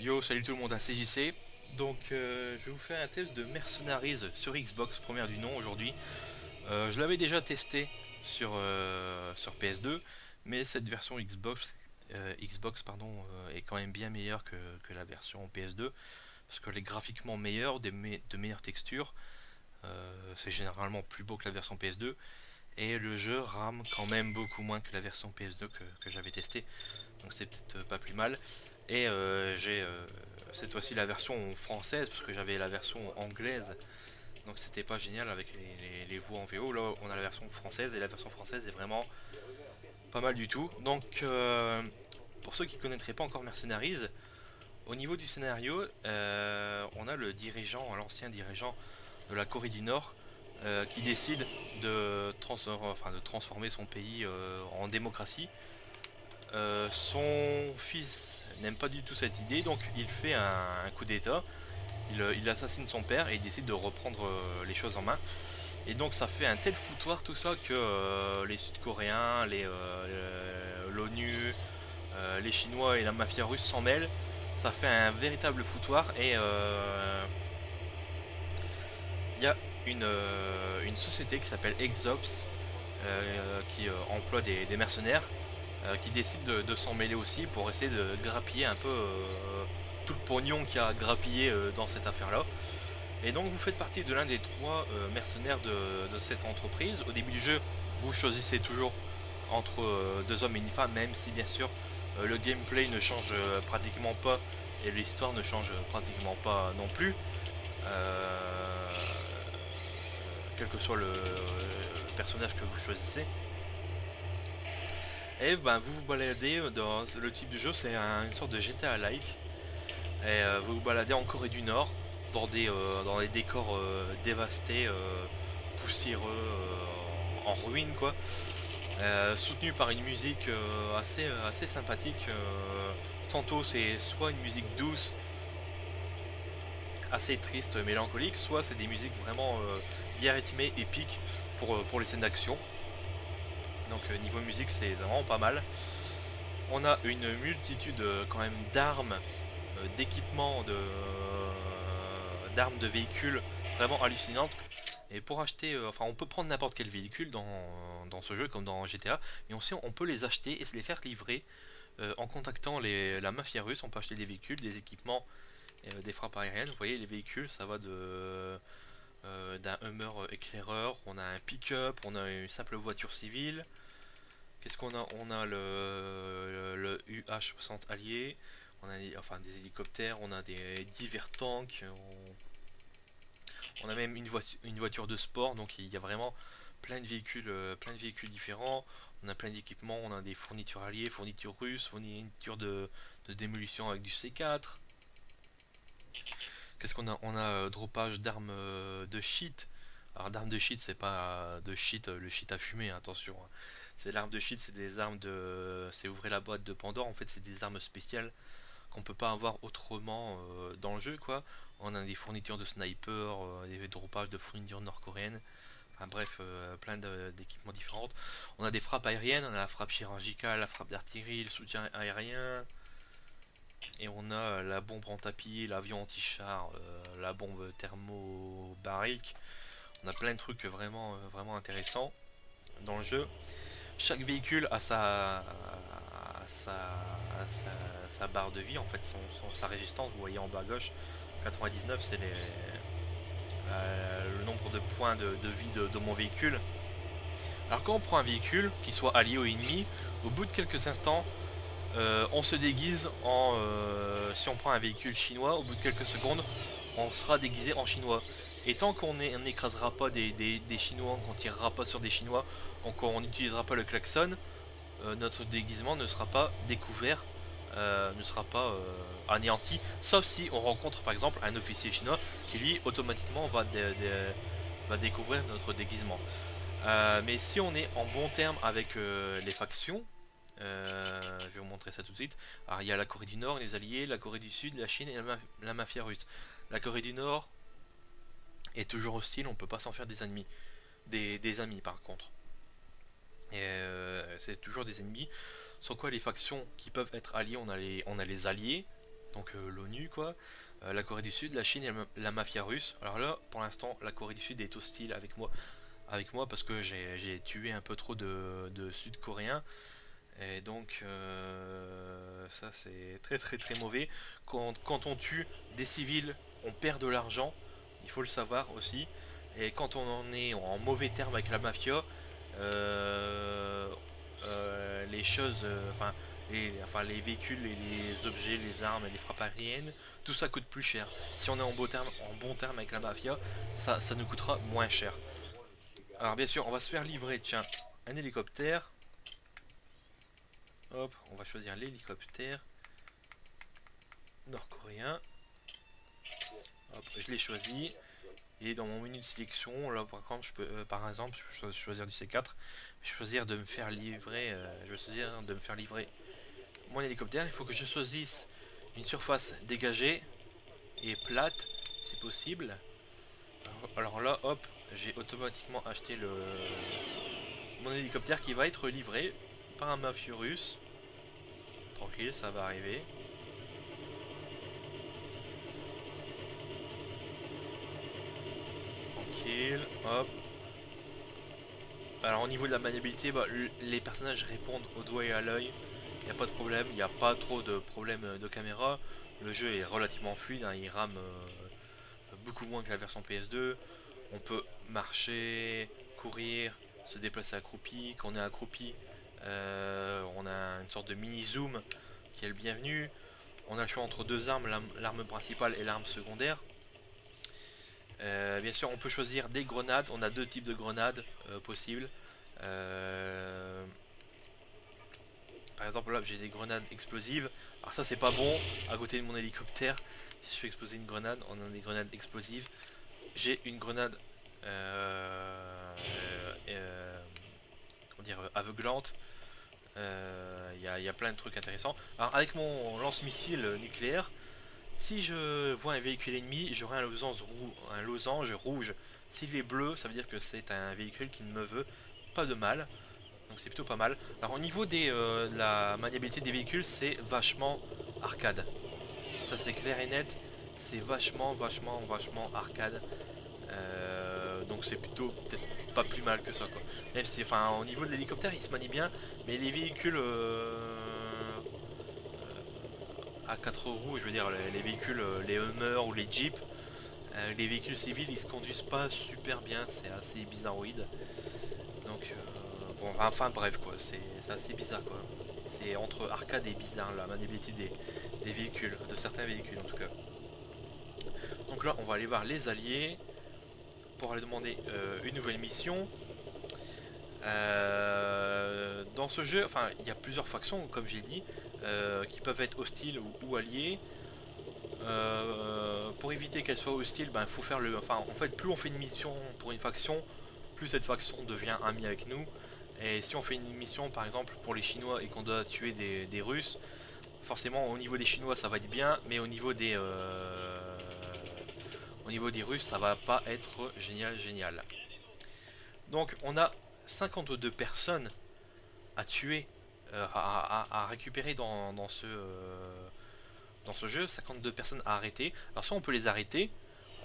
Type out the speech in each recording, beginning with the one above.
Yo, salut tout le monde à CJC. Donc, je vais vous faire un test de Mercenaries sur Xbox, première du nom aujourd'hui. Je l'avais déjà testé sur PS2, mais cette version Xbox est quand même bien meilleure que la version PS2, parce qu'elle est graphiquement meilleure, de meilleures textures. C'est généralement plus beau que la version PS2, et le jeu rame quand même beaucoup moins que la version PS2 que j'avais testé, donc c'est peut-être pas plus mal. Et j'ai cette fois-ci la version française parce que j'avais la version anglaise, donc c'était pas génial avec les voix en VO. Là on a la version française et la version française est vraiment pas mal du tout. Donc pour ceux qui connaîtraient pas encore Mercenaries, au niveau du scénario, on a le dirigeant, l'ancien dirigeant de la Corée du Nord, qui décide de transformer son pays en démocratie. Son fils n'aime pas du tout cette idée, donc il fait un coup d'état, il assassine son père et il décide de reprendre les choses en main. Et donc ça fait un tel foutoir tout ça que les Sud-Coréens, l'ONU, les Chinois et la mafia russe s'en mêlent. Ça fait un véritable foutoir et il y a une société qui s'appelle Exops qui emploie des mercenaires qui décide de s'en mêler aussi pour essayer de grappiller un peu tout le pognon qu'il y a grappillé dans cette affaire-là. Et donc vous faites partie de l'un des trois mercenaires de cette entreprise. Au début du jeu, vous choisissez toujours entre deux hommes et une femme, même si bien sûr le gameplay ne change pratiquement pas et l'histoire ne change pratiquement pas non plus. Quel que soit le personnage que vous choisissez. Et ben, vous vous baladez dans le type de jeu, c'est une sorte de GTA-like. Et vous vous baladez en Corée du Nord, dans des décors dévastés, poussiéreux, en ruine quoi. Soutenu par une musique assez sympathique. Tantôt c'est soit une musique douce, assez triste, mélancolique, soit c'est des musiques vraiment bien rythmées, épiques pour les scènes d'action. Donc niveau musique c'est vraiment pas mal. On a une multitude quand même d'armes, d'équipements, d'armes de véhicules vraiment hallucinantes. Et pour acheter, enfin on peut prendre n'importe quel véhicule dans ce jeu comme dans GTA, mais aussi on peut les acheter et se les faire livrer en contactant la mafia russe. On peut acheter des véhicules, des équipements, des frappes aériennes. Vous voyez les véhicules, ça va d'un Hummer éclaireur, on a un pick-up, on a une simple voiture civile. Qu'est-ce qu'on a? On a le UH-60 allié, on a enfin des hélicoptères, on a des divers tanks, on a même une voiture de sport, donc il y a vraiment plein de véhicules différents. On a plein d'équipements, on a des fournitures alliées, fournitures russes, fournitures de démolition avec du C4. Qu'est-ce qu'on a? On a dropage d'armes de shit. Alors d'armes de shit, c'est pas de shit, le shit à fumer, hein, attention, hein. C'est l'arme de shit, c'est des armes de. C'est ouvrir la boîte de Pandore, en fait c'est des armes spéciales qu'on peut pas avoir autrement dans le jeu quoi. On a des fournitures de sniper, des dropages de fournitures nord-coréennes. Enfin bref, plein d'équipements différents. On a des frappes aériennes, on a la frappe chirurgicale, la frappe d'artillerie, le soutien aérien. Et on a la bombe en tapis, l'avion anti-char, la bombe thermobarique. On a plein de trucs vraiment intéressants dans le jeu. Chaque véhicule a sa barre de vie, en fait, sa résistance. Vous voyez en bas à gauche, 99, c'est le nombre de points de vie de mon véhicule. Alors quand on prend un véhicule, qui soit allié ou ennemi, au bout de quelques instants, on se déguise en... si on prend un véhicule chinois, au bout de quelques secondes, on sera déguisé en chinois. Et tant qu'on n'écrasera pas des Chinois, qu'on tirera pas sur des Chinois, qu'on n'utilisera pas le klaxon, notre déguisement ne sera pas découvert, ne sera pas anéanti, sauf si on rencontre par exemple un officier chinois qui lui automatiquement va découvrir notre déguisement. Mais si on est en bon terme avec les factions, je vais vous montrer ça tout de suite. Alors il y a la Corée du Nord, les Alliés, la Corée du Sud, la Chine et la mafia russe. La Corée du Nord est toujours hostile, on peut pas s'en faire des ennemis. Des amis par contre. Et c'est toujours des ennemis. Sans quoi les factions qui peuvent être alliées, on a les alliés. donc l'ONU quoi, la Corée du Sud, la Chine et la mafia russe. Alors là, pour l'instant, la Corée du Sud est hostile avec moi parce que j'ai tué un peu trop de Sud-Coréens. Et donc ça c'est très très très mauvais. Quand on tue des civils, on perd de l'argent, il faut le savoir aussi. Et quand on en est en mauvais terme avec la mafia, euh, les choses, les véhicules et les objets, les armes et les frappes aériennes, tout ça coûte plus cher. Si on est en bon terme avec la mafia, ça nous coûtera moins cher. Alors bien sûr, on va se faire livrer, tiens, un hélicoptère. Hop, on va choisir l'hélicoptère nord-coréen. Hop, je l'ai choisi. Et dans mon menu de sélection, là par contre, je peux, par exemple, je peux choisir du C4. Je vais choisir de me faire livrer, mon hélicoptère. Il faut que je choisisse une surface dégagée et plate, si possible. Alors là, hop, j'ai automatiquement acheté mon hélicoptère qui va être livré par un mafieux russe. Tranquille, ça va arriver. Tranquille, hop. Alors au niveau de la maniabilité, bah, les personnages répondent au doigt et à l'œil. Il n'y a pas de problème, il n'y a pas trop de problèmes de caméra. Le jeu est relativement fluide, hein, il rame beaucoup moins que la version PS2. On peut marcher, courir, se déplacer accroupi. Quand on est accroupi, on a une sorte de mini zoom qui est le bienvenu. On a le choix entre deux armes, l'arme principale et l'arme secondaire. Bien sûr, on peut choisir des grenades. On a deux types de grenades possibles. Par exemple, là, j'ai des grenades explosives. Alors ça, c'est pas bon. À côté de mon hélicoptère, si je fais exploser une grenade, on a des grenades explosives. J'ai une grenade comment dire, aveuglante. Y a plein de trucs intéressants. Alors avec mon lance-missile nucléaire, si je vois un véhicule ennemi, j'aurai un losange rouge. S'il est bleu, ça veut dire que c'est un véhicule qui ne me veut pas de mal. Donc c'est plutôt pas mal. Alors au niveau de la maniabilité des véhicules, c'est vachement arcade. Ça c'est clair et net. C'est vachement arcade. Donc c'est plutôt peut-être pas plus mal que ça quoi. Même si, enfin, au niveau de l'hélicoptère, il se manie bien, mais les véhicules à 4 roues, je veux dire les véhicules, les Hummer ou les Jeeps, les véhicules civils, ils se conduisent pas super bien, c'est assez bizarroïde. Donc bon, enfin bref quoi, c'est assez bizarre quoi. C'est entre arcade et bizarre la maniabilité des véhicules, de certains véhicules en tout cas. Donc là, on va aller voir les alliés pour aller demander une nouvelle mission. Dans ce jeu, enfin, il y a plusieurs factions, comme j'ai dit, qui peuvent être hostiles ou alliées. Pour éviter qu'elles soient hostiles, ben, faut faire enfin, en fait, plus on fait une mission pour une faction, plus cette faction devient amie avec nous. Et si on fait une mission, par exemple, pour les Chinois et qu'on doit tuer des Russes, forcément, au niveau des Chinois, ça va être bien, mais au niveau des Russes, ça va pas être génial. Donc, on a 52 personnes à tuer, à récupérer dans ce jeu, 52 personnes à arrêter. Alors soit on peut les arrêter,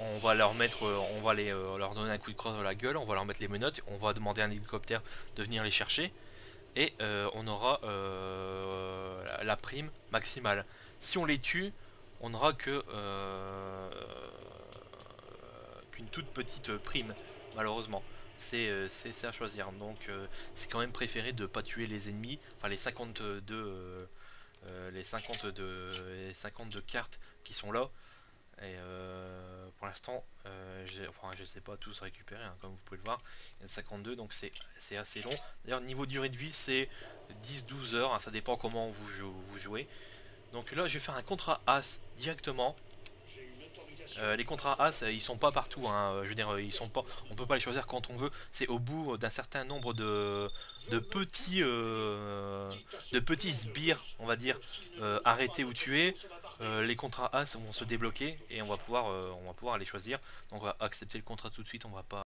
on va leur mettre, leur donner un coup de crosse dans la gueule, on va leur mettre les menottes, on va demander à un hélicoptère de venir les chercher, et on aura la prime maximale. Si on les tue, on n'aura qu'une toute petite prime, malheureusement. C'est à choisir. Donc c'est quand même préféré de ne pas tuer les ennemis, enfin les 52 cartes qui sont là. Et pour l'instant, je ne sais pas tous récupérer, hein, comme vous pouvez le voir. Il y en a 52, donc c'est assez long. D'ailleurs, niveau durée de vie, c'est 10-12 heures, hein, ça dépend comment vous jouez. Donc là, je vais faire un contrat As directement. Les contrats As, ils sont pas partout, hein. Je veux dire, ils sont pas, on peut pas les choisir quand on veut. C'est au bout d'un certain nombre de petits sbires, on va dire, arrêtés ou tués. Les contrats As vont se débloquer et on va pouvoir les choisir. Donc on va accepter le contrat tout de suite, on va pas